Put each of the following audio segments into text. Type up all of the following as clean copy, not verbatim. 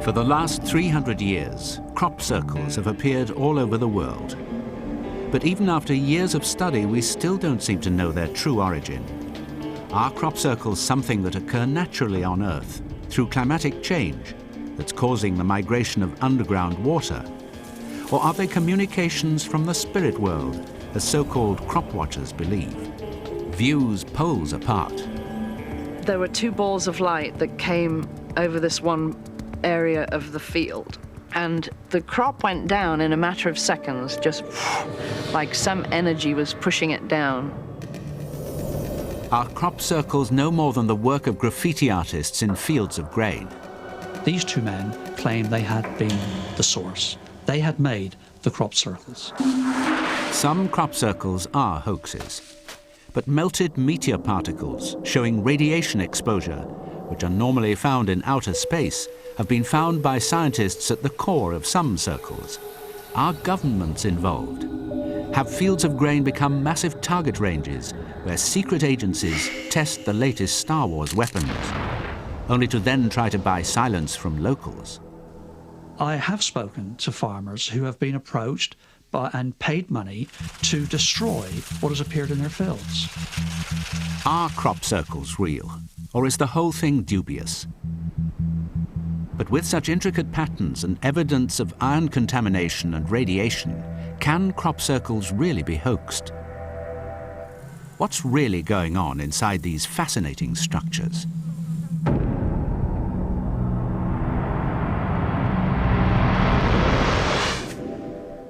For the last 300 years, crop circles have appeared all over the world. But even after years of study, we still don't seem to know their true origin. Are crop circles something that occur naturally on Earth through climatic change that's causing the migration of underground water? Or are they communications from the spirit world, as so-called crop watchers believe? Views poles apart. There were two balls of light that came over this one area of the field, and the crop went down in a matter of seconds, just like some energy was pushing it down. Are crop circles no more than the work of graffiti artists in fields of grain? These two men claimed they had been the source. They had made the crop circles. Some crop circles are hoaxes, but melted meteor particles showing radiation exposure, which are normally found in outer space, have been found by scientists at the core of some circles. Are governments involved? Have fields of grain become massive target ranges where secret agencies test the latest Star Wars weapons, only to then try to buy silence from locals? I have spoken to farmers who have been approached and paid money to destroy what has appeared in their fields. Are crop circles real, or is the whole thing dubious? But with such intricate patterns and evidence of iron contamination and radiation, can crop circles really be hoaxed? What's really going on inside these fascinating structures?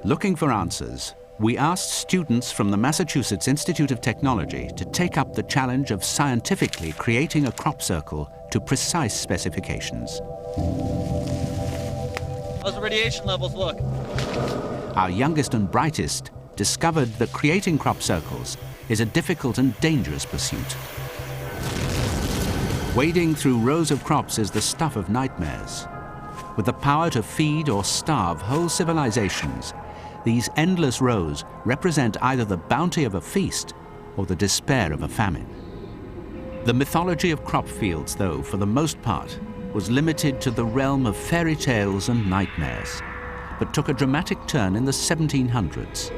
Looking for answers, we asked students from the Massachusetts Institute of Technology to take up the challenge of scientifically creating a crop circle to precise specifications. How's the radiation levels look? Our youngest and brightest discovered that creating crop circles is a difficult and dangerous pursuit. Wading through rows of crops is the stuff of nightmares. With the power to feed or starve whole civilizations, these endless rows represent either the bounty of a feast or the despair of a famine. The mythology of crop fields, though, for the most part, was limited to the realm of fairy tales and nightmares, but took a dramatic turn in the 1700s.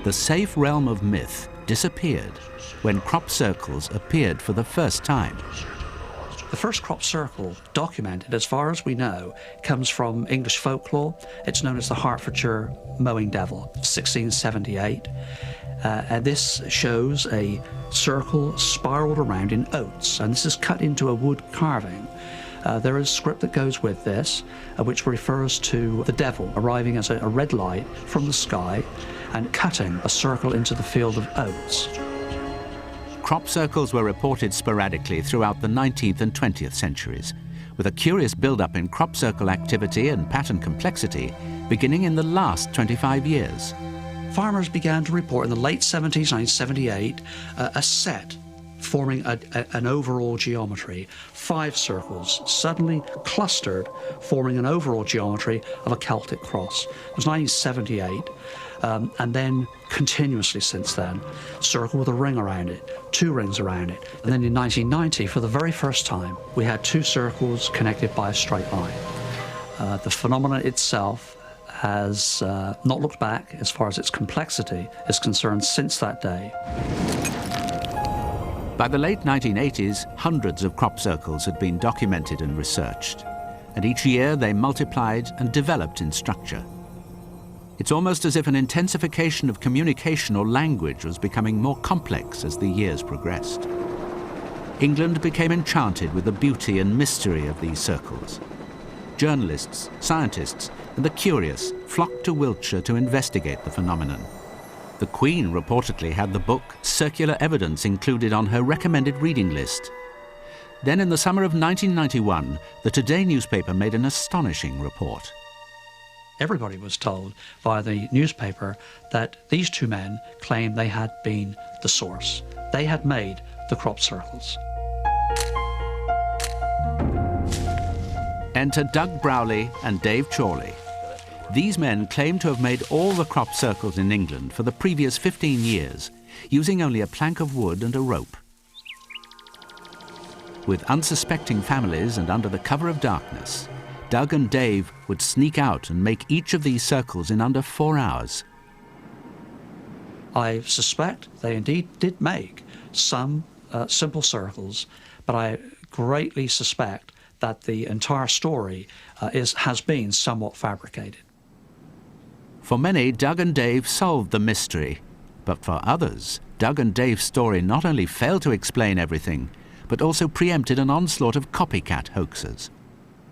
The safe realm of myth disappeared when crop circles appeared for the first time. The first crop circle documented, as far as we know, comes from English folklore. It's known as the Hertfordshire mowing devil, 1678. And this shows a circle spiraled around in oats, and this is cut into a wood carving. There is a script that goes with this, which refers to the devil arriving as a red light from the sky and cutting a circle into the field of oats. Crop circles were reported sporadically throughout the 19th and 20th centuries, with a curious build-up in crop circle activity and pattern complexity beginning in the last 25 years. Farmers began to report in the late 70s, 1978, a set forming an overall geometry. 5 circles suddenly clustered, forming an overall geometry of a Celtic cross. It was 1978. And then continuously since then, circle with a ring around it, 2 rings around it. And then in 1990, for the very first time, we had 2 circles connected by a straight line. The phenomenon itself has not looked back as far as its complexity is concerned since that day. By the late 1980s, hundreds of crop circles had been documented and researched, and each year they multiplied and developed in structure. It's almost as if an intensification of communication or language was becoming more complex as the years progressed. England became enchanted with the beauty and mystery of these circles. Journalists, scientists, and the curious flocked to Wiltshire to investigate the phenomenon. The Queen reportedly had the book Circular Evidence included on her recommended reading list. Then in the summer of 1991, the Today newspaper made an astonishing report. Everybody was told by the newspaper that these two men claimed they had been the source. They had made the crop circles. Enter Doug Browley and Dave Chorley. These men claim to have made all the crop circles in England for the previous 15 years, using only a plank of wood and a rope. With unsuspecting families and under the cover of darkness, Doug and Dave would sneak out and make each of these circles in under 4 hours. I suspect they indeed did make some simple circles, but I greatly suspect that the entire story has been somewhat fabricated. For many, Doug and Dave solved the mystery, but for others, Doug and Dave's story not only failed to explain everything, but also preempted an onslaught of copycat hoaxes.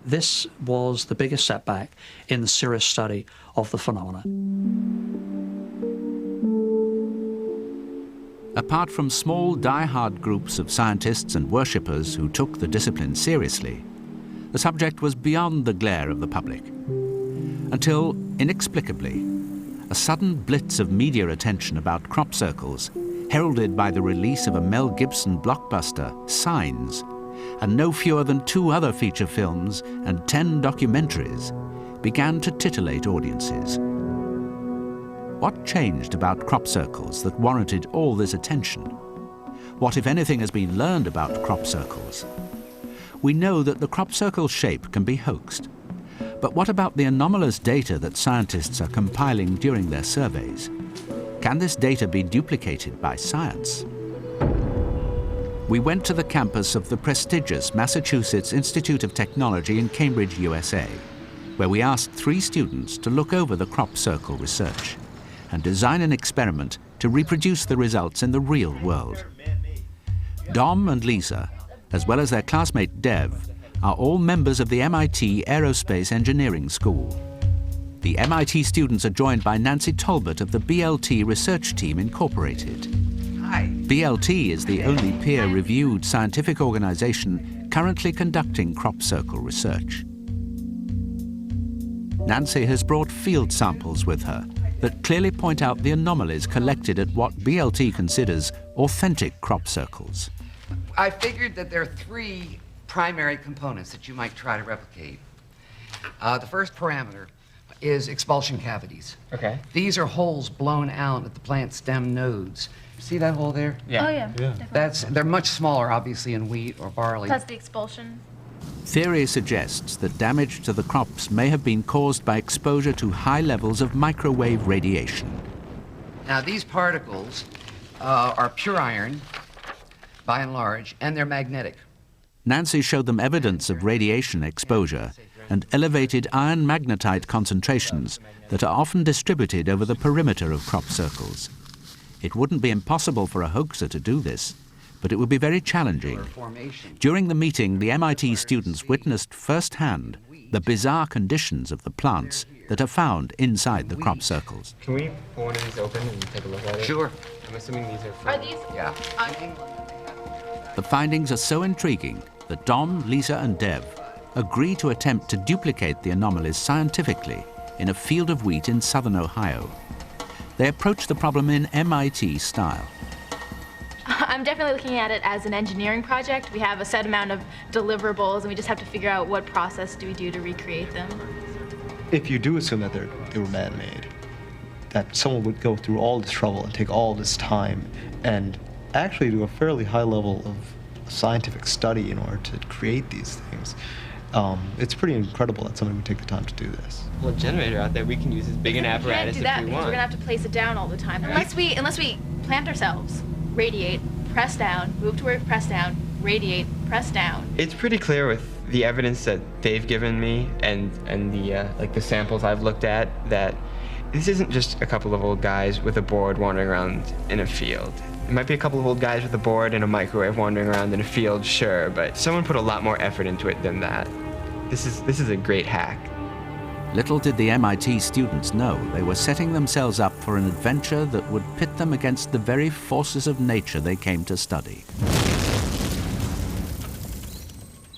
This was the biggest setback in the serious study of the phenomena. Apart from small, die-hard groups of scientists and worshippers who took the discipline seriously, the subject was beyond the glare of the public. Until, inexplicably, a sudden blitz of media attention about crop circles, heralded by the release of a Mel Gibson blockbuster, Signs, and no fewer than 2 other feature films and 10 documentaries, began to titillate audiences. What changed about crop circles that warranted all this attention? What, if anything, has been learned about crop circles? We know that the crop circle shape can be hoaxed. But what about the anomalous data that scientists are compiling during their surveys? Can this data be duplicated by science? We went to the campus of the prestigious Massachusetts Institute of Technology in Cambridge, USA, where we asked 3 students to look over the crop circle research and design an experiment to reproduce the results in the real world. Dom and Lisa, as well as their classmate Dev, are all members of the MIT Aerospace Engineering School. The MIT students are joined by Nancy Talbot of the BLT Research Team Incorporated. Hi. BLT is the only peer-reviewed scientific organization currently conducting crop circle research. Nancy has brought field samples with her that clearly point out the anomalies collected at what BLT considers authentic crop circles. I figured that there are 3 primary components that you might try to replicate. The first parameter is expulsion cavities. Okay. These are holes blown out at the plant stem nodes. See that hole there? Yeah. Oh, yeah. Definitely. They're much smaller, obviously, in wheat or barley. That's the expulsion. Theory suggests that damage to the crops may have been caused by exposure to high levels of microwave radiation. Now, these particles are pure iron, by and large, and they're magnetic. Nancy showed them evidence of radiation exposure and elevated iron magnetite concentrations that are often distributed over the perimeter of crop circles. It wouldn't be impossible for a hoaxer to do this, but it would be very challenging. During the meeting, the MIT students witnessed firsthand the bizarre conditions of the plants that are found inside the crop circles. Can we pull one of these open and take a look at it? Sure. I'm assuming these are from... Are these? Yeah. The findings are so intriguing that Dom, Lisa, and Dev agree to attempt to duplicate the anomalies scientifically in a field of wheat in southern Ohio. They approach the problem in MIT style. I'm definitely looking at it as an engineering project. We have a set amount of deliverables, and we just have to figure out what process do we do to recreate them. If you do assume that they were man-made, that someone would go through all this trouble and take all this time and actually do a fairly high level of scientific study in order to create these things, it's pretty incredible that somebody would take the time to do this. Well, a generator out there, we can use as big an apparatus We can't do that if we because want. we're gonna have to place it down all the time. Unless we plant ourselves, radiate, press down, move to where we press down, radiate, press down. It's pretty clear with the evidence that they've given me and the like the samples I've looked at that this isn't just a couple of old guys with a board wandering around in a field. It might be a couple of old guys with a board and a microwave wandering around in a field, sure, but someone put a lot more effort into it than that. This is a great hack. Little did the MIT students know they were setting themselves up for an adventure that would pit them against the very forces of nature they came to study.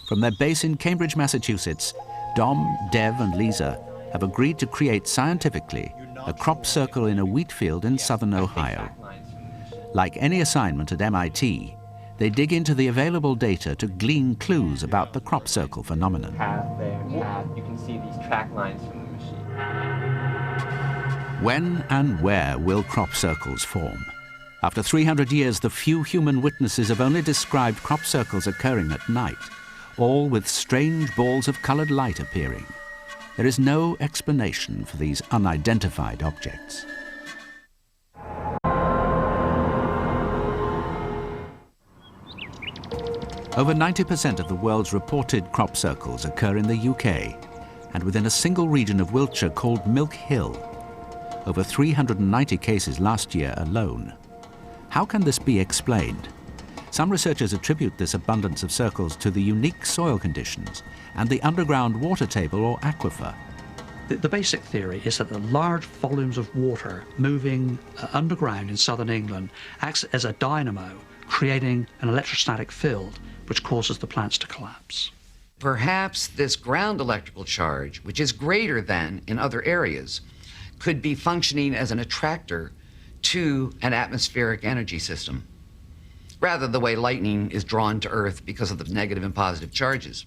From their base in Cambridge, Massachusetts, Dom, Dev, and Lisa have agreed to create scientifically a crop circle in a wheat field in southern Ohio. Like any assignment at MIT, they dig into the available data to glean clues about the crop circle phenomenon. Path there, path. You can see these track lines from the machine. When and where will crop circles form? After 300 years, the few human witnesses have only described crop circles occurring at night. all with strange balls of colored light appearing. There is no explanation for these unidentified objects. Over 90% of the world's reported crop circles occur in the UK, and within a single region of Wiltshire called Milk Hill. Over 390 cases last year alone. How can this be explained? Some researchers attribute this abundance of circles to the unique soil conditions and the underground water table or aquifer. The basic theory is that the large volumes of water moving underground in southern England acts as a dynamo, creating an electrostatic field which causes the plants to collapse. Perhaps this ground electrical charge, which is greater than in other areas, could be functioning as an attractor to an atmospheric energy system, rather the way lightning is drawn to Earth because of the negative and positive charges.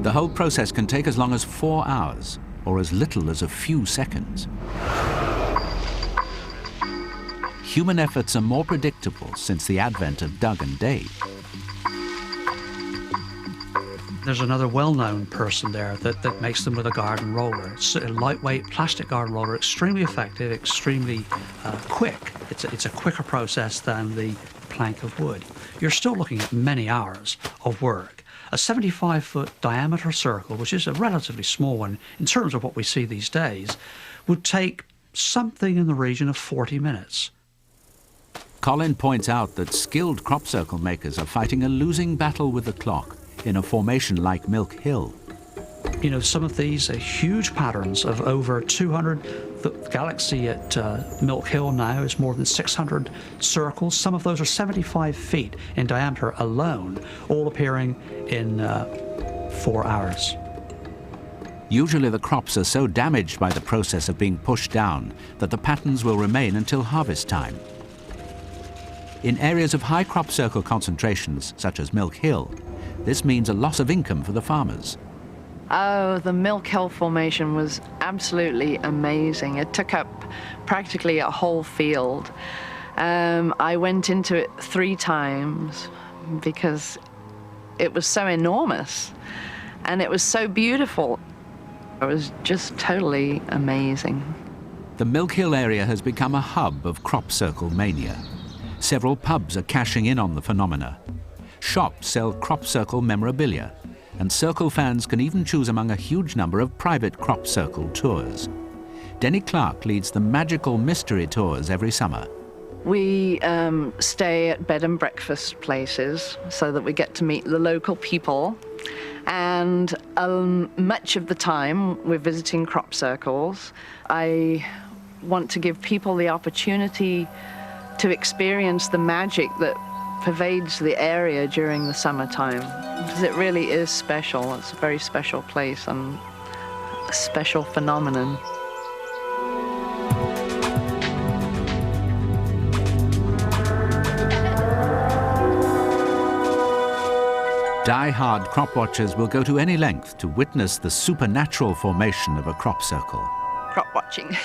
The whole process can take as long as 4 hours, or as little as a few seconds. Human efforts are more predictable since the advent of Doug and Dave. There's another well-known person there that makes them with a garden roller. It's a lightweight plastic garden roller, extremely effective, extremely quick. It's a quicker process than the plank of wood. You're still looking at many hours of work. A 75-foot diameter circle, which is a relatively small one in terms of what we see these days, would take something in the region of 40 minutes. Colin points out that skilled crop circle makers are fighting a losing battle with the clock in a formation like Milk Hill. You know, some of these are huge patterns of over 200. The galaxy at Milk Hill now is more than 600 circles. Some of those are 75 feet in diameter alone, all appearing in 4 hours. Usually the crops are so damaged by the process of being pushed down that the patterns will remain until harvest time. In areas of high crop circle concentrations, such as Milk Hill, this means a loss of income for the farmers. Oh, the Milk Hill formation was absolutely amazing. It took up practically a whole field. I went into it 3 times because it was so enormous and it was so beautiful. It was just totally amazing. The Milk Hill area has become a hub of crop circle mania. Several pubs are cashing in on the phenomena. Shops sell crop circle memorabilia, and circle fans can even choose among a huge number of private crop circle tours. Denny Clark leads the magical mystery tours every summer. We stay at bed and breakfast places so that we get to meet the local people, and much of the time we're visiting crop circles. I want to give people the opportunity to experience the magic that pervades the area during the summertime, because it really is special. It's a very special place and a special phenomenon. Die-hard crop watchers will go to any length to witness the supernatural formation of a crop circle. Crop watching.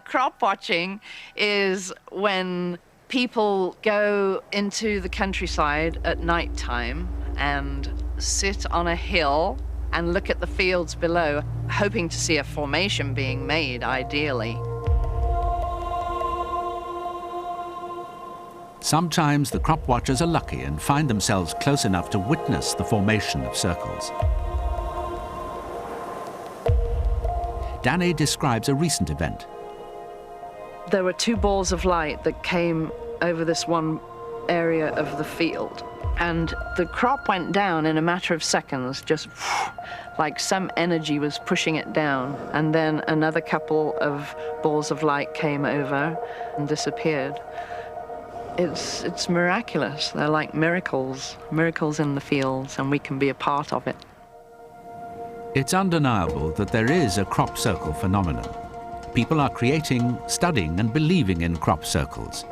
Crop watching is when people go into the countryside at night time and sit on a hill and look at the fields below, hoping to see a formation being made, ideally. Sometimes the crop watchers are lucky and find themselves close enough to witness the formation of circles. Danny describes a recent event. There were 2 balls of light that came over this one area of the field, and the crop went down in a matter of seconds, just like some energy was pushing it down, and then another couple of balls of light came over and disappeared. It's miraculous. They're like miracles in the fields, and we can be a part of it. It's undeniable that there is a crop circle phenomenon. People are creating, studying, and believing in crop circles.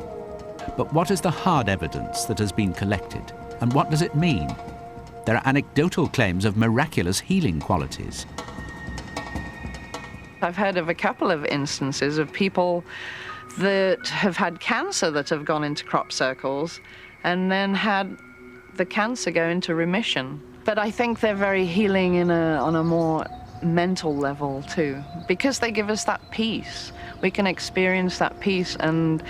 But what is the hard evidence that has been collected, and what does it mean? There are anecdotal claims of miraculous healing qualities. I've heard of a couple of instances of people that have had cancer that have gone into crop circles and then had the cancer go into remission. But I think they're very healing on a more mental level too, because they give us that peace. We can experience that peace and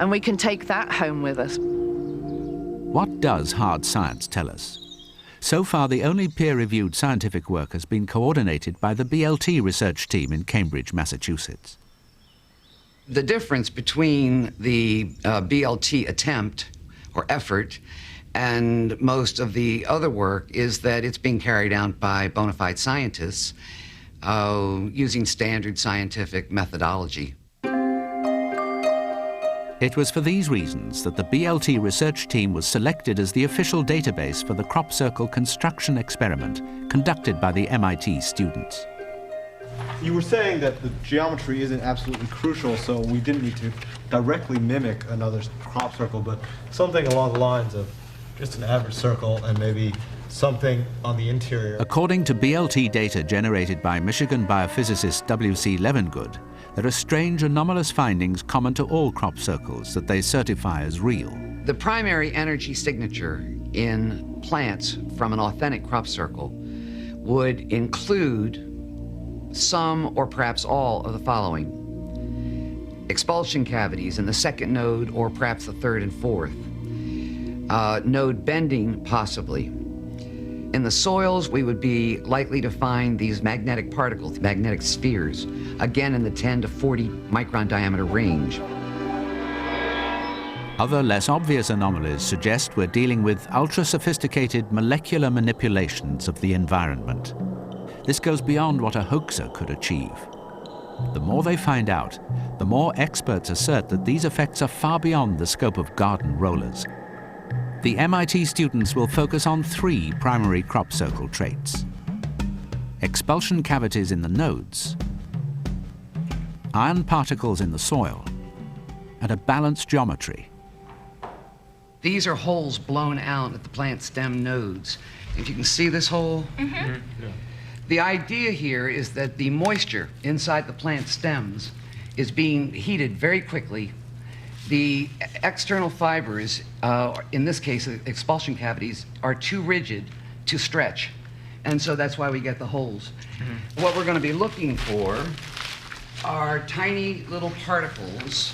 we can take that home with us. What does hard science tell us? So far, the only peer-reviewed scientific work has been coordinated by the BLT research team in Cambridge, Massachusetts. The difference between the BLT attempt or effort and most of the other work is that it's being carried out by bona fide scientists using standard scientific methodology. It was for these reasons that the BLT research team was selected as the official database for the crop circle construction experiment conducted by the MIT students. You were saying that the geometry isn't absolutely crucial, so we didn't need to directly mimic another crop circle, but something along the lines of just an average circle and maybe something on the interior. According to BLT data generated by Michigan biophysicist W.C. Levengood, there are strange anomalous findings common to all crop circles that they certify as real. The primary energy signature in plants from an authentic crop circle would include some or perhaps all of the following: expulsion cavities in the second node or perhaps the third and fourth, node bending possibly. In the soils, we would be likely to find these magnetic particles, magnetic spheres, again in the 10 to 40 micron diameter range. Other less obvious anomalies suggest we're dealing with ultra-sophisticated molecular manipulations of the environment. This goes beyond what a hoaxer could achieve. The more they find out, the more experts assert that these effects are far beyond the scope of garden rollers. The MIT students will focus on 3 primary crop circle traits: expulsion cavities in the nodes, iron particles in the soil, and a balanced geometry. These are holes blown out at the plant stem nodes. If you can see this hole, the idea here is that the moisture inside the plant stems is being heated very quickly. The external fibers, in this case, expulsion cavities, are too rigid to stretch. And so that's why we get the holes. What we're going to be looking for are tiny little particles,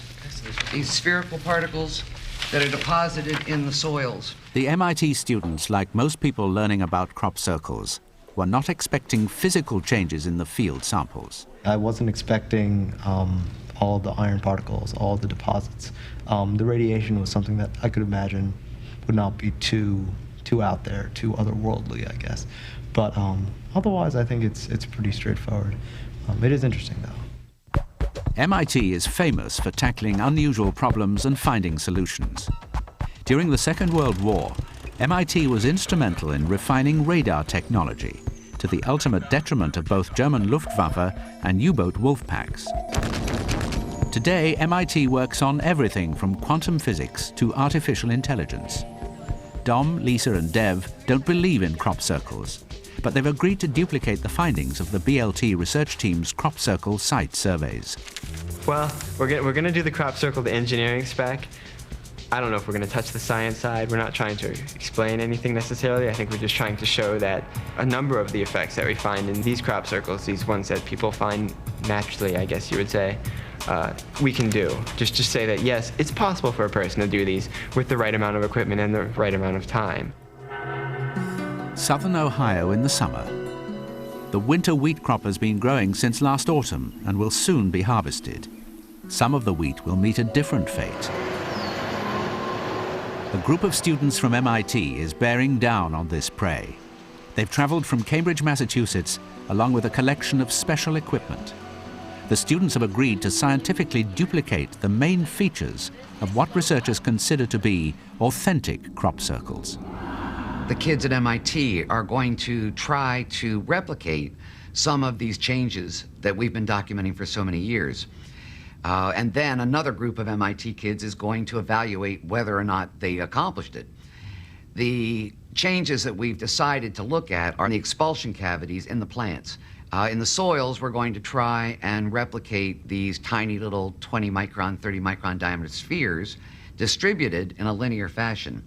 these spherical particles that are deposited in the soils. The MIT students, like most people learning about crop circles, were not expecting physical changes in the field samples. I wasn't expecting all the iron particles, all the deposits. The radiation was something that I could imagine would not be too out there, too otherworldly, I guess. But otherwise, I think it's pretty straightforward. It is interesting, though. MIT is famous for tackling unusual problems and finding solutions. During the Second World War, MIT was instrumental in refining radar technology, to the ultimate detriment of both German Luftwaffe and U-boat wolf packs. Today, MIT works on everything from quantum physics to artificial intelligence. Dom, Lisa, and Dev don't believe in crop circles, but they've agreed to duplicate the findings of the BLT research team's crop circle site surveys. Well, we're gonna do the crop circle to engineering spec. I don't know if we're gonna touch the science side. We're not trying to explain anything necessarily. I think we're just trying to show that a number of the effects that we find in these crop circles, these ones that people find naturally, I guess you would say, we can do. Just say that, yes, it's possible for a person to do these with the right amount of equipment and the right amount of time. Southern Ohio in the summer. The winter wheat crop has been growing since last autumn and will soon be harvested. Some of the wheat will meet a different fate. A group of students from MIT is bearing down on this prey. They've traveled from Cambridge, Massachusetts, along with a collection of special equipment. The students have agreed to scientifically duplicate the main features of what researchers consider to be authentic crop circles. The kids at MIT are going to try to replicate some of these changes that we've been documenting for so many years. And then another group of MIT kids is going to evaluate whether or not they accomplished it. The changes that we've decided to look at are the expulsion cavities in the plants. In the soils, we're going to try and replicate these tiny little 20 micron, 30 micron diameter spheres distributed in a linear fashion.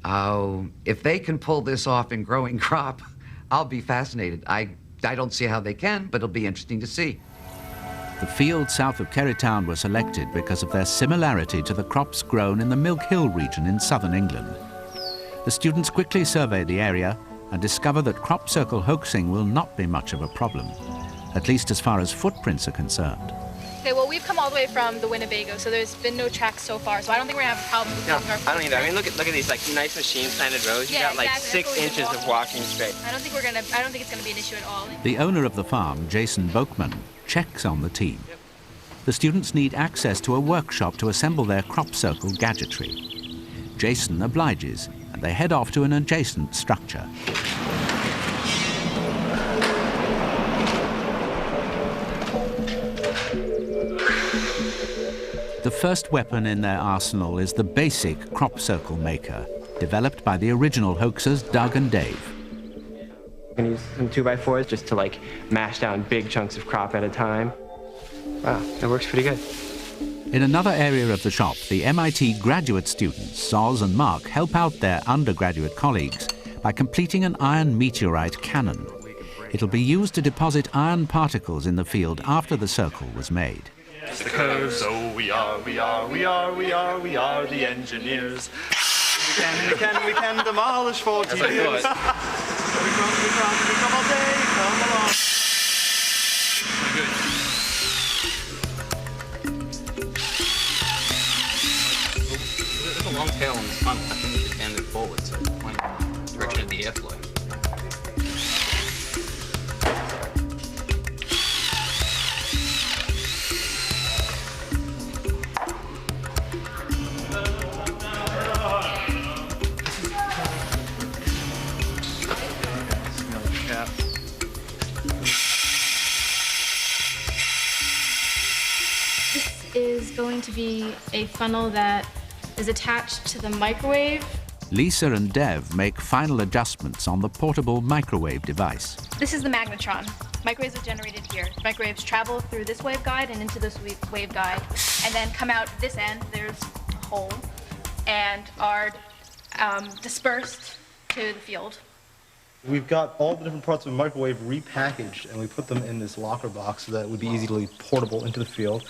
If they can pull this off in growing crop, I'll be fascinated. I don't see how they can, but it'll be interesting to see. The fields south of Kerry Town were selected because of their similarity to the crops grown in the Milk Hill region in southern England. The students quickly survey the area and discover that crop circle hoaxing will not be much of a problem, at least as far as footprints are concerned. Okay, well, we've come all the way from the Winnebago, so there's been no tracks so far, so I don't think we're gonna have a problem with No, our I don't either. I mean, look at these like nice machine-planted rows. You Yeah, got like exactly. 6 inches of walking space. I don't think it's gonna be an issue at all. The owner of the farm, Jason Boakman, checks on the team. The students need access to a workshop to assemble their crop circle gadgetry. Jason obliges, and they head off to an adjacent structure. The first weapon in their arsenal is the basic crop circle maker, developed by the original hoaxers Doug and Dave. I'm gonna use some 2x4s just to like mash down big chunks of crop at a time. Wow, that works pretty good. In another area of the shop, the MIT graduate students, Soz and Mark, help out their undergraduate colleagues by completing an iron meteorite cannon. It'll be used to deposit iron particles in the field after the circle was made. It's the code. So we are the engineers. We can demolish 40 years. We come all day, come along. Good. There's a long tail on this funnel. I think we could bend it forward, so one direction of the airflow. Is going to be a funnel that is attached to the microwave. Lisa and Dev make final adjustments on the portable microwave device. This is the magnetron. Microwaves are generated here. Microwaves travel through this waveguide and into this waveguide, and then come out this end, there's a hole, and are dispersed to the field. We've got all the different parts of the microwave repackaged, and we put them in this locker box so that it would be easily portable into the field.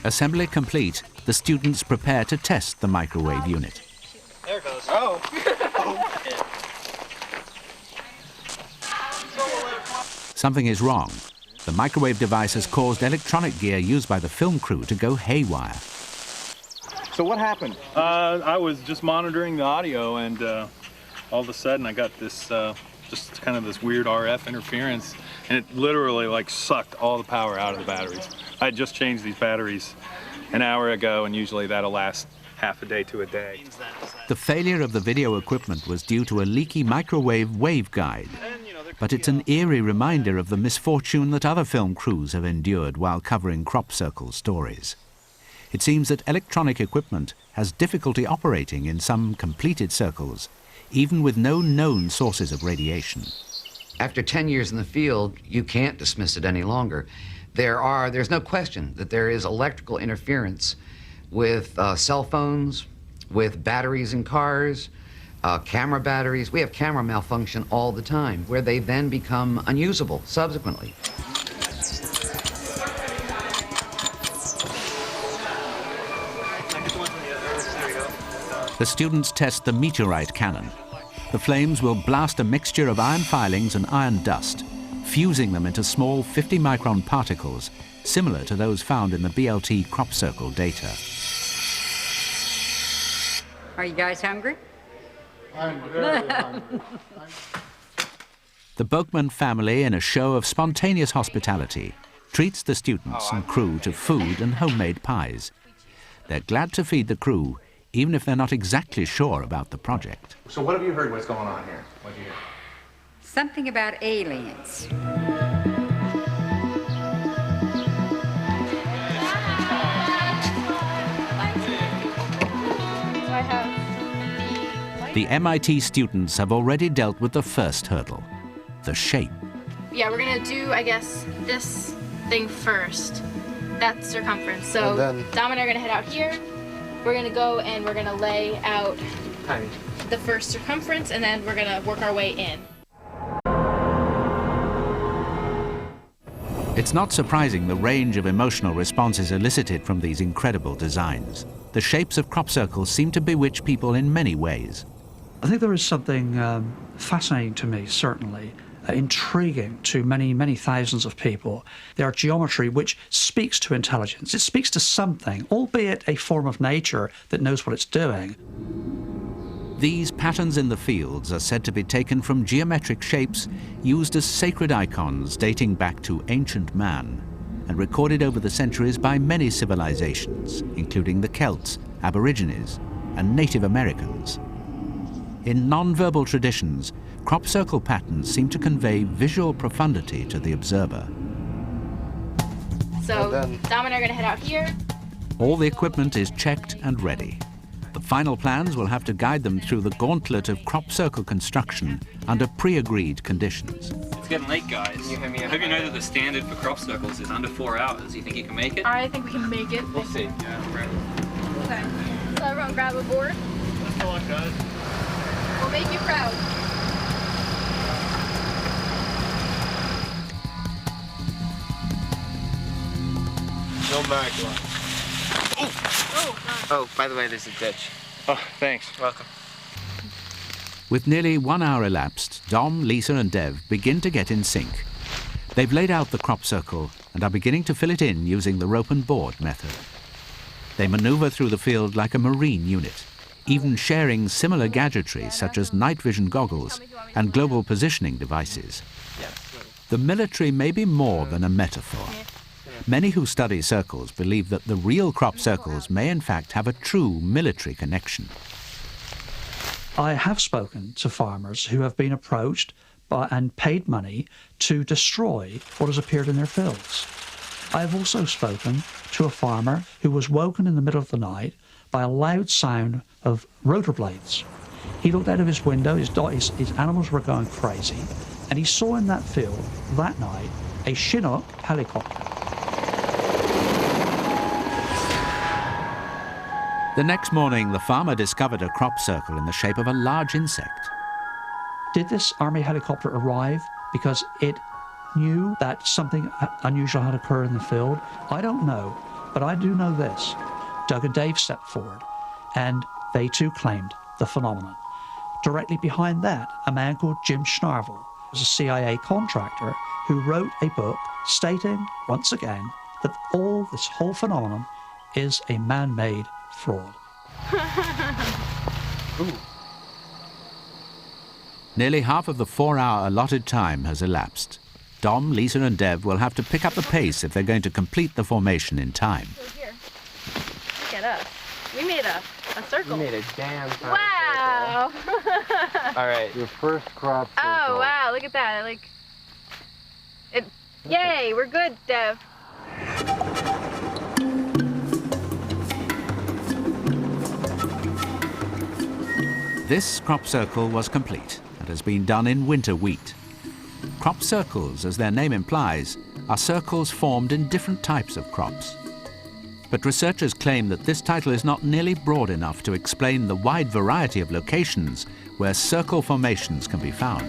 Assembly complete, the students prepare to test the microwave unit. There it goes. Oh! Something is wrong. The microwave device has caused electronic gear used by the film crew to go haywire. So what happened? I was just monitoring the audio, and all of a sudden I got this, just kind of this weird RF interference, and it literally like sucked all the power out of the batteries. I had just changed these batteries an hour ago, and usually that'll last half a day to a day. The failure of the video equipment was due to a leaky microwave waveguide, but it's an eerie reminder of the misfortune that other film crews have endured while covering crop circle stories. It seems that electronic equipment has difficulty operating in some completed circles, even with no known sources of radiation. After 10 years in the field, you can't dismiss it any longer. There's no question that there is electrical interference with cell phones, with batteries in cars, camera batteries. We have camera malfunction all the time, where they then become unusable subsequently. The students test the meteorite cannon. The flames will blast a mixture of iron filings and iron dust, fusing them into small 50-micron particles, similar to those found in the BLT crop circle data. Are you guys hungry? I'm very hungry. The Boakman family, in a show of spontaneous hospitality, treats the students and crew to food and homemade pies. They're glad to feed the crew, even if they're not exactly sure about the project. So what have you heard what's going on here? What did you hear? Something about aliens. The MIT students have already dealt with the first hurdle, the shape. Yeah, we're gonna do, I guess, this thing first. That's circumference. So And then- Dom and I are gonna head out here, we're gonna go and we're gonna lay out the first circumference, and then we're gonna work our way in. It's not surprising the range of emotional responses elicited from these incredible designs. The shapes of crop circles seem to bewitch people in many ways. I think there is something fascinating to me, certainly, intriguing to many, many thousands of people. They are geometry which speaks to intelligence. It speaks to something, albeit a form of nature that knows what it's doing. These patterns in the fields are said to be taken from geometric shapes used as sacred icons dating back to ancient man and recorded over the centuries by many civilizations, including the Celts, Aborigines, and Native Americans. In non-verbal traditions, crop circle patterns seem to convey visual profundity to the observer. So Dom and I are gonna head out here. All the equipment is checked and ready. The final plans will have to guide them through the gauntlet of crop circle construction under pre-agreed conditions. It's getting late, guys. I hope you know that the standard for crop circles is under 4 hours. You think you can make it? I think we can make it. We'll see. Yeah, right. Okay. So everyone grab a board. Best of luck, guys. We'll make you proud. No back. Oh, by the way, there's a ditch. Oh, thanks. Welcome. With nearly 1 hour elapsed, Dom, Lisa and Dev begin to get in sync. They've laid out the crop circle and are beginning to fill it in using the rope and board method. They maneuver through the field like a marine unit, even sharing similar gadgetry such as night vision goggles and global positioning devices. The military may be more than a metaphor. Many who study circles believe that the real crop circles may in fact have a true military connection. I have spoken to farmers who have been approached and paid money to destroy what has appeared in their fields. I have also spoken to a farmer who was woken in the middle of the night by a loud sound of rotor blades. He looked out of his window, his animals were going crazy, and he saw in that field that night a Chinook helicopter. The next morning, the farmer discovered a crop circle in the shape of a large insect. Did this army helicopter arrive because it knew that something unusual had occurred in the field? I don't know, but I do know this. Doug and Dave stepped forward, and they too claimed the phenomenon. Directly behind that, a man called Jim Schnarvel was a CIA contractor who wrote a book stating, once again, that this whole phenomenon is a man-made fraud. Nearly half of the 4-hour allotted time has elapsed. Dom, Lisa and Dev will have to pick up the pace if they're going to complete the formation in time. So here, look at us. We made a circle. You made a damn fine Wow. All right. Your first crop circle. Oh wow, look at that. Like it. Yay, we're good, Dev. This crop circle was complete and has been done in winter wheat. Crop circles, as their name implies, are circles formed in different types of crops. But researchers claim that this title is not nearly broad enough to explain the wide variety of locations where circle formations can be found.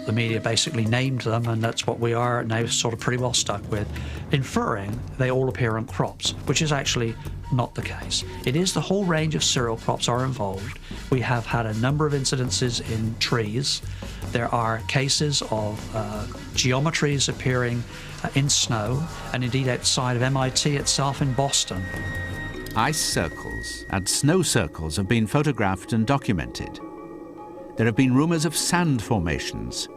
The media basically named them, and that's what we are now sort of pretty well stuck with, inferring they all appear on crops, which is actually not the case. It is the whole range of cereal crops are involved. We have had a number of incidences in trees. There are cases of geometries appearing in snow, and indeed outside of MIT itself in Boston. Ice circles and snow circles have been photographed and documented. There have been rumors of sand formations,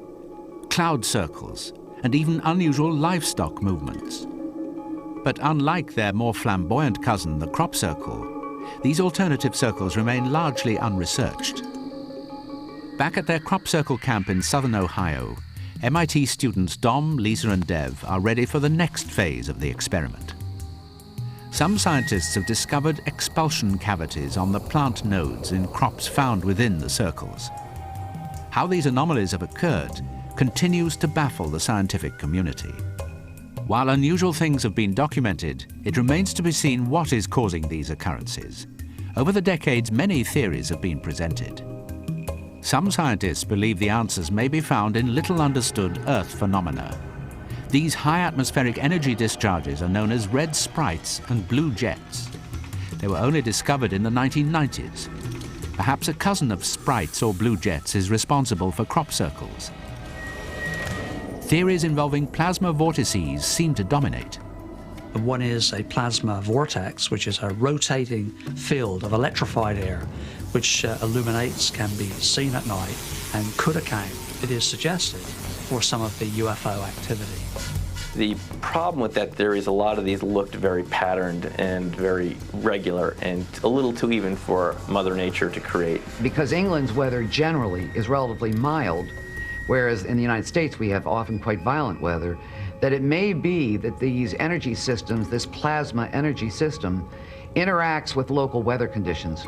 cloud circles, and even unusual livestock movements. But unlike their more flamboyant cousin, the crop circle, these alternative circles remain largely unresearched. Back at their crop circle camp in southern Ohio, MIT students Dom, Lisa and Dev are ready for the next phase of the experiment. Some scientists have discovered expulsion cavities on the plant nodes in crops found within the circles. How these anomalies have occurred continues to baffle the scientific community. While unusual things have been documented, it remains to be seen what is causing these occurrences. Over the decades, many theories have been presented. Some scientists believe the answers may be found in little understood Earth phenomena. These high atmospheric energy discharges are known as red sprites and blue jets. They were only discovered in the 1990s. Perhaps a cousin of sprites or blue jets is responsible for crop circles. Theories involving plasma vortices seem to dominate. One is a plasma vortex, which is a rotating field of electrified air, which illuminates, can be seen at night, and could account, it is suggested, for some of the UFO activity. The problem with that theory is a lot of these looked very patterned and very regular and a little too even for Mother Nature to create. Because England's weather generally is relatively mild, whereas in the United States we have often quite violent weather, that it may be that these energy systems, this plasma energy system, interacts with local weather conditions.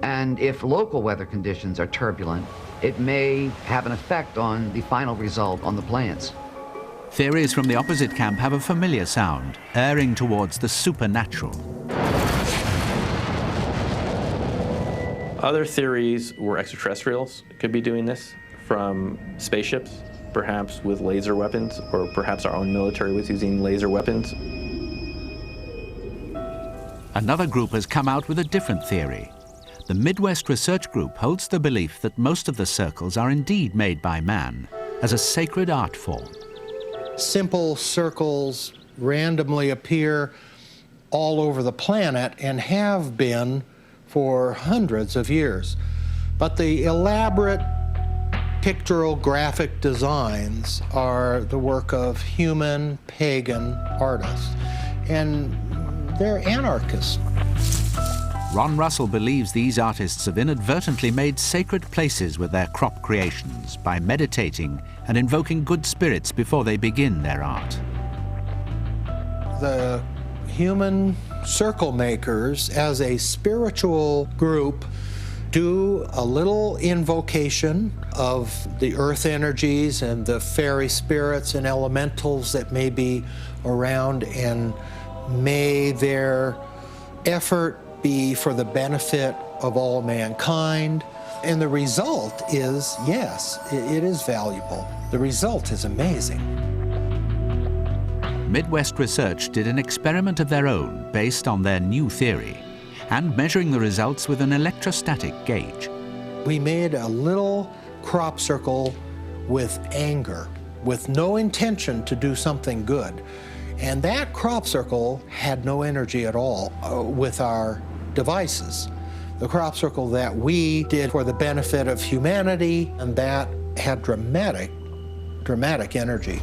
And if local weather conditions are turbulent, it may have an effect on the final result on the plants. Theories from the opposite camp have a familiar sound, erring towards the supernatural. Other theories were extraterrestrials could be doing this from spaceships, perhaps with laser weapons, or perhaps our own military was using laser weapons. Another group has come out with a different theory. The Midwest Research Group holds the belief that most of the circles are indeed made by man as a sacred art form. Simple circles randomly appear all over the planet and have been for hundreds of years. But the elaborate pictorial graphic designs are the work of human pagan artists, and they're anarchists. Ron Russell believes these artists have inadvertently made sacred places with their crop creations by meditating and invoking good spirits before they begin their art. The human circle makers, as a spiritual group, do a little invocation of the earth energies and the fairy spirits and elementals that may be around, and may their effort be for the benefit of all mankind. And the result is, yes, it is valuable. The result is amazing. Midwest Research did an experiment of their own based on their new theory, and measuring the results with an electrostatic gauge. We made a little crop circle with anger, with no intention to do something good. And that crop circle had no energy at all with our devices. The crop circle that we did for the benefit of humanity, and that had dramatic energy.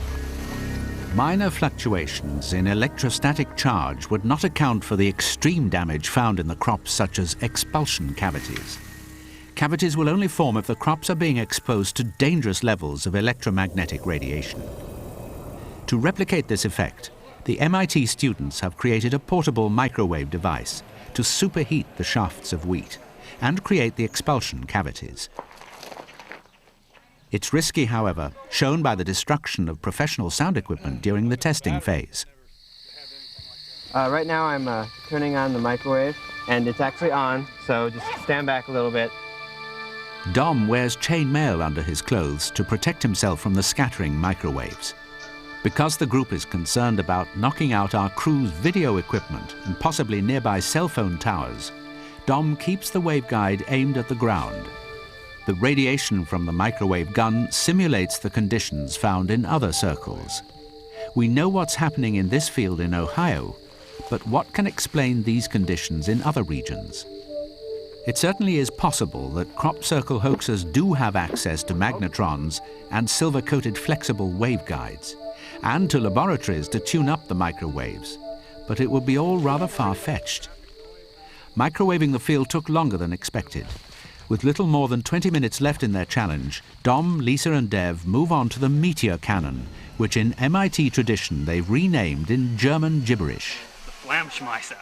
Minor fluctuations in electrostatic charge would not account for the extreme damage found in the crops, such as expulsion cavities. Cavities will only form if the crops are being exposed to dangerous levels of electromagnetic radiation. To replicate this effect, the MIT students have created a portable microwave device to superheat the shafts of wheat and create the expulsion cavities. It's risky, however, shown by the destruction of professional sound equipment during the testing phase. Right now I'm turning on the microwave, and it's actually on, so just stand back a little bit. Dom wears chainmail under his clothes to protect himself from the scattering microwaves. Because the group is concerned about knocking out our crew's video equipment and possibly nearby cell phone towers, Dom keeps the waveguide aimed at the ground. The radiation from the microwave gun simulates the conditions found in other circles. We know what's happening in this field in Ohio, but what can explain these conditions in other regions? It certainly is possible that crop circle hoaxers do have access to magnetrons and silver-coated flexible waveguides, and to laboratories to tune up the microwaves, but it would be all rather far-fetched. Microwaving the field took longer than expected. With little more than 20 minutes left in their challenge, Dom, Lisa and Dev move on to the meteor cannon, which in MIT tradition they've renamed in German gibberish. The Flammschmeißer.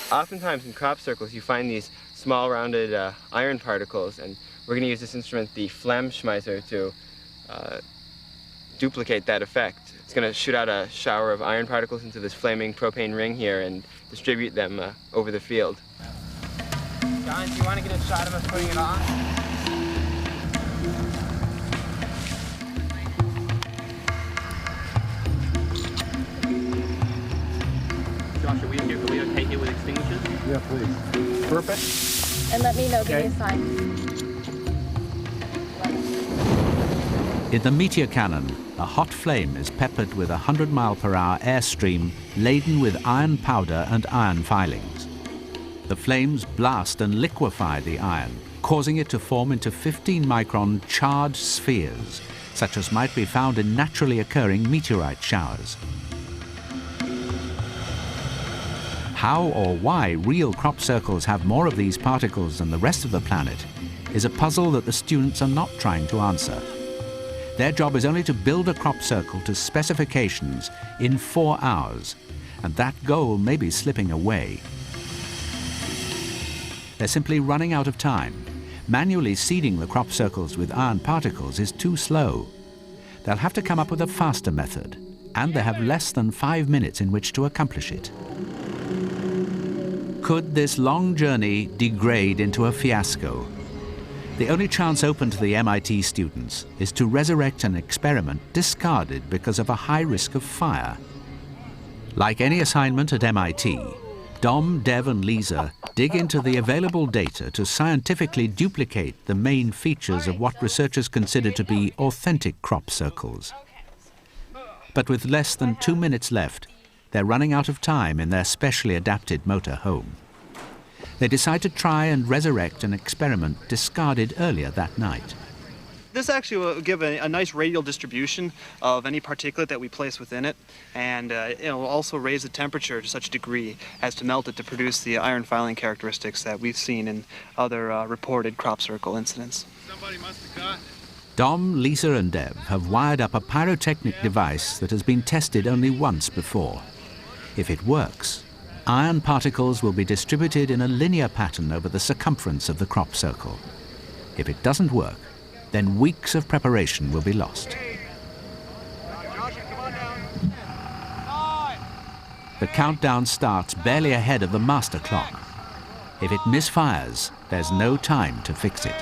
Oftentimes in crop circles you find these small rounded iron particles, and we're going to use this instrument, the Flammschmeißer, to duplicate that effect. It's going to shoot out a shower of iron particles into this flaming propane ring here and distribute them over the field. John, do you want to get a shot of us putting it on? Josh, are we okay here with extinguishers? Yeah, please. Perfect. And let me know, give me a sign. In the meteor cannon, a hot flame is peppered with a 100-mile-per-hour airstream laden with iron powder and iron filings. The flames blast and liquefy the iron, causing it to form into 15-micron charred spheres, such as might be found in naturally occurring meteorite showers. How or why real crop circles have more of these particles than the rest of the planet is a puzzle that the students are not trying to answer. Their job is only to build a crop circle to specifications in 4 hours, and that goal may be slipping away. They're simply running out of time. Manually seeding the crop circles with iron particles is too slow. They'll have to come up with a faster method, and they have less than 5 minutes in which to accomplish it. Could this long journey degrade into a fiasco? The only chance open to the MIT students is to resurrect an experiment discarded because of a high risk of fire. Like any assignment at MIT, Dom, Dev and Lisa dig into the available data to scientifically duplicate the main features of what researchers consider to be authentic crop circles. But with less than 2 minutes left, they're running out of time in their specially adapted motor home. They decide to try and resurrect an experiment discarded earlier that night. This actually will give a nice radial distribution of any particulate that we place within it, and it will also raise the temperature to such a degree as to melt it to produce the iron filing characteristics that we've seen in other reported crop circle incidents. Somebody must have gotten it. Dom, Lisa and Deb have wired up a pyrotechnic device that has been tested only once before. If it works, iron particles will be distributed in a linear pattern over the circumference of the crop circle. If it doesn't work, then weeks of preparation will be lost. The countdown starts barely ahead of the master clock. If it misfires, there's no time to fix it.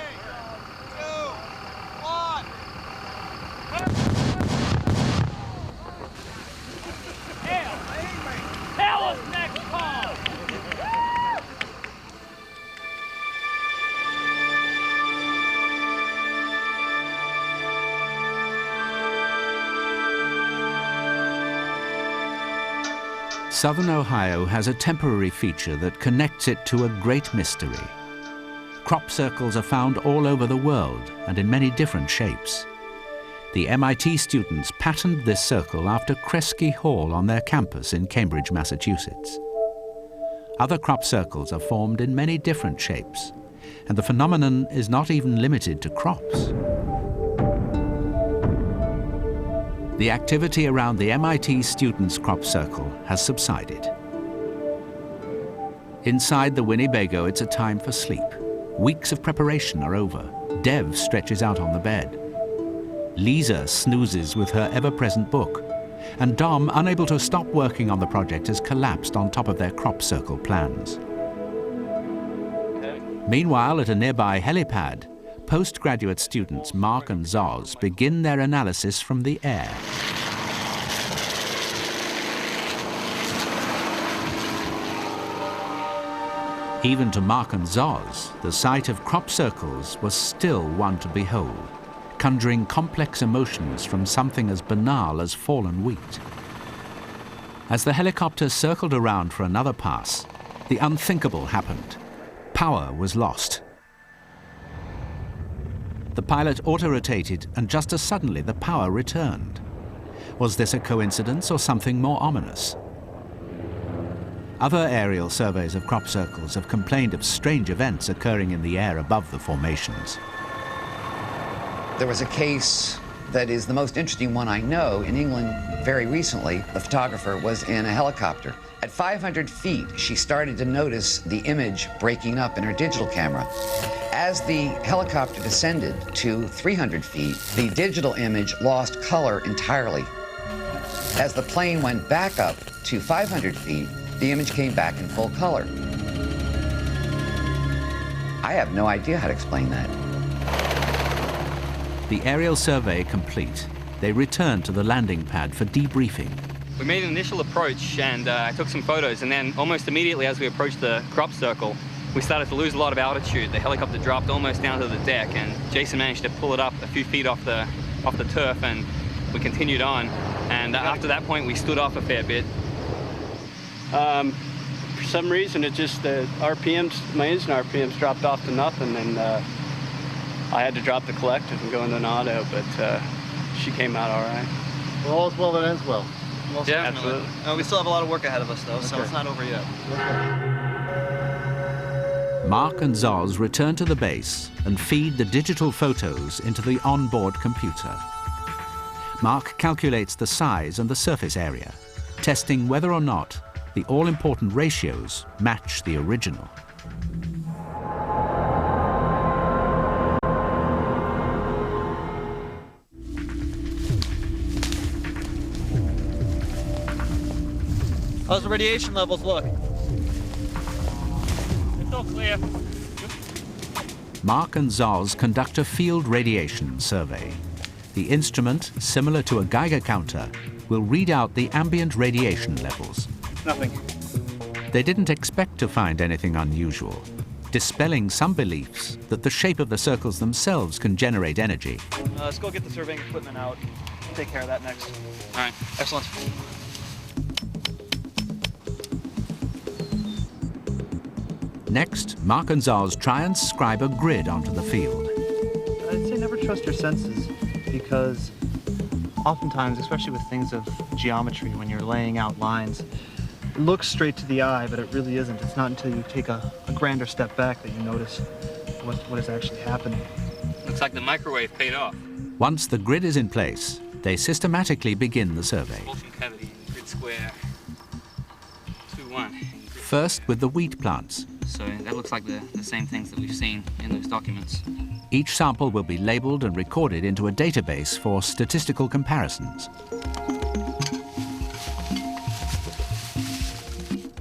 Southern Ohio has a temporary feature that connects it to a great mystery. Crop circles are found all over the world and in many different shapes. The MIT students patterned this circle after Kresge Hall on their campus in Cambridge, Massachusetts. Other crop circles are formed in many different shapes, and the phenomenon is not even limited to crops. The activity around the MIT students' crop circle has subsided. Inside the Winnebago, it's a time for sleep. Weeks of preparation are over. Dev stretches out on the bed. Lisa snoozes with her ever-present book. And Dom, unable to stop working on the project, has collapsed on top of their crop circle plans. Meanwhile, at a nearby helipad, postgraduate students Mark and Zoz begin their analysis from the air. Even to Mark and Zoz, the sight of crop circles was still one to behold, conjuring complex emotions from something as banal as fallen wheat. As the helicopter circled around for another pass, the unthinkable happened. Power was lost. The pilot auto-rotated, and just as suddenly the power returned. Was this a coincidence or something more ominous? Other aerial surveys of crop circles have complained of strange events occurring in the air above the formations. There was a case that is the most interesting one I know in England very recently. The photographer was in a helicopter. At 500 feet, she started to notice the image breaking up in her digital camera. As the helicopter descended to 300 feet, the digital image lost color entirely. As the plane went back up to 500 feet, the image came back in full color. I have no idea how to explain that. The aerial survey complete, they return to the landing pad for debriefing. We made an initial approach and I took some photos, and then almost immediately as we approached the crop circle, we started to lose a lot of altitude. The helicopter dropped almost down to the deck, and Jason managed to pull it up a few feet off the turf, and we continued on. And after that point, we stood off a fair bit. For some reason, it just, the RPMs, my engine RPMs dropped off to nothing, and I had to drop the collective and go into an auto, but she came out all right. Well, all's well that ends well. Most Yeah, definitely. We still have a lot of work ahead of us, though, so it's not over yet. Mark and Zoz return to the base and feed the digital photos into the onboard computer. Mark calculates the size and the surface area, testing whether or not the all-important ratios match the original. How's the radiation levels look? It's all clear. Mark and Zoz conduct a field radiation survey. The instrument, similar to a Geiger counter, will read out the ambient radiation levels. Nothing. They didn't expect to find anything unusual, dispelling some beliefs that the shape of the circles themselves can generate energy. Let's go get the surveying equipment out. Take care of that next. All right. Excellent. Next, Mark and Zoz try and scribe a grid onto the field. I'd say never trust your senses, because oftentimes, especially with things of geometry, when you're laying out lines, it looks straight to the eye, but it really isn't. It's not until you take a grander step back that you notice what is actually happening. Looks like the microwave paid off. Once the grid is in place, they systematically begin the survey. Expulsion cavity, grid square, 2-1. First with the wheat plants. So that looks like the same things that we've seen in those documents. Each sample will be labeled and recorded into a database for statistical comparisons.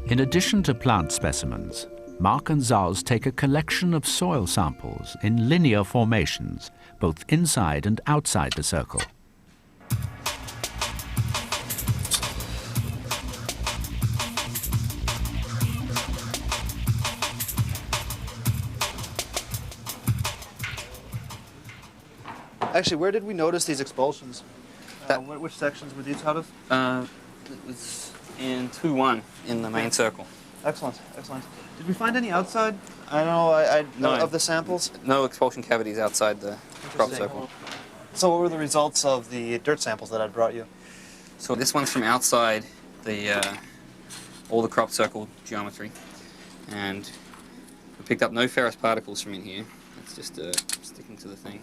In addition to plant specimens, Mark and Zoz take a collection of soil samples in linear formations, both inside and outside the circle. Actually, where did we notice these expulsions? Which sections were these out of? It was in 2-1 in the main circle. Excellent, excellent. Did we find any outside? I know, of the samples? No expulsion cavities outside the crop circle. So what were the results of the dirt samples that I brought you? So this one's from outside all the crop circle geometry, and we picked up no ferrous particles from in here. It's just sticking to the thing.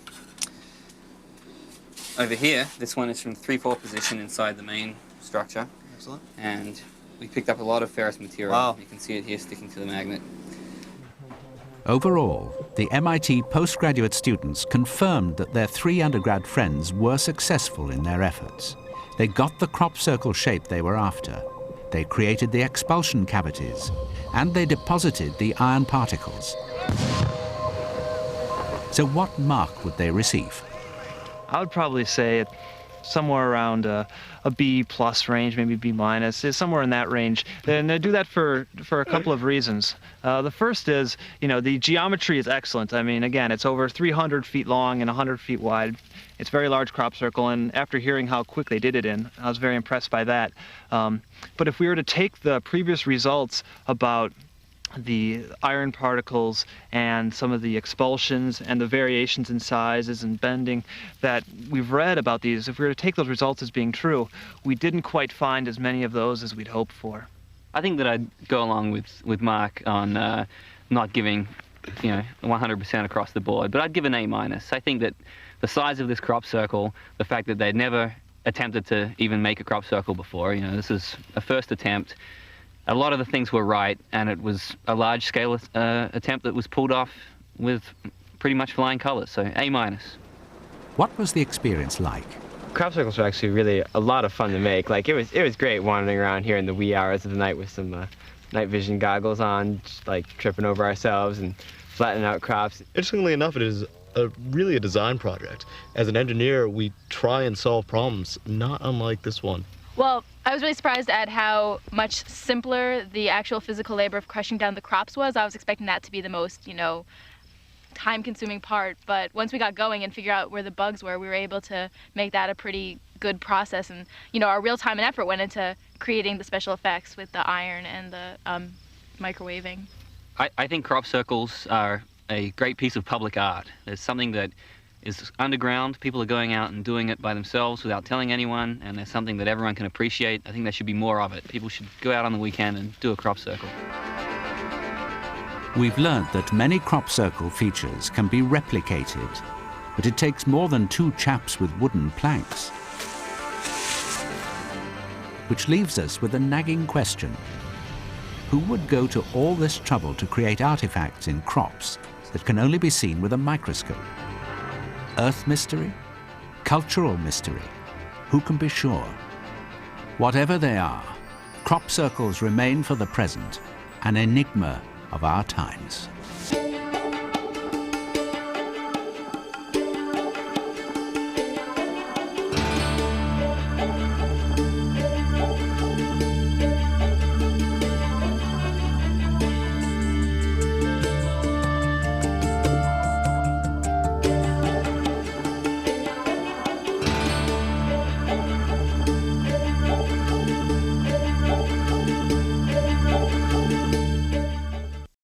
Over here, this one is from 3-4 position inside the main structure. Excellent. And we picked up a lot of ferrous material. Wow. You can see it here sticking to the magnet. Overall, the MIT postgraduate students confirmed that their 3 undergrad friends were successful in their efforts. They got the crop circle shape they were after. They created the expulsion cavities, and they deposited the iron particles. So what mark would they receive? I would probably say somewhere around a B+ range, maybe B-, is somewhere in that range. And they do that for a couple of reasons. The first is, the geometry is excellent. I mean, again, it's over 300 feet long and 100 feet wide. It's a very large crop circle, and after hearing how quick they did it in, I was very impressed by that. But if we were to take the previous results about the iron particles and some of the expulsions and the variations in sizes and bending that we've read about these, if we were to take those results as being true, we didn't quite find as many of those as we'd hoped for. I think that I'd go along with Mark on not giving 100% across the board, but I'd give an A-. I think that the size of this crop circle, the fact that they'd never attempted to even make a crop circle before, this is a first attempt. A lot of the things were right, and it was a large-scale attempt that was pulled off with pretty much flying colors, so A-. What was the experience like? Crop circles were actually really a lot of fun to make. Like, it was great wandering around here in the wee hours of the night with some night vision goggles on, just, like, tripping over ourselves and flatten out crops. Interestingly enough, it is really a design project. As an engineer, we try and solve problems not unlike this one. Well, I was really surprised at how much simpler the actual physical labor of crushing down the crops was. I was expecting that to be the most, time-consuming part. But once we got going and figured out where the bugs were, we were able to make that a pretty good process. And, our real time and effort went into creating the special effects with the iron and the microwaving. I think crop circles are a great piece of public art. There's something that is underground. People are going out and doing it by themselves without telling anyone, and there's something that everyone can appreciate. I think there should be more of it. People should go out on the weekend and do a crop circle. We've learned that many crop circle features can be replicated, but it takes more than two chaps with wooden planks. Which leaves us with a nagging question. Who would go to all this trouble to create artifacts in crops that can only be seen with a microscope? Earth mystery? Cultural mystery? Who can be sure? Whatever they are, crop circles remain for the present an enigma of our times.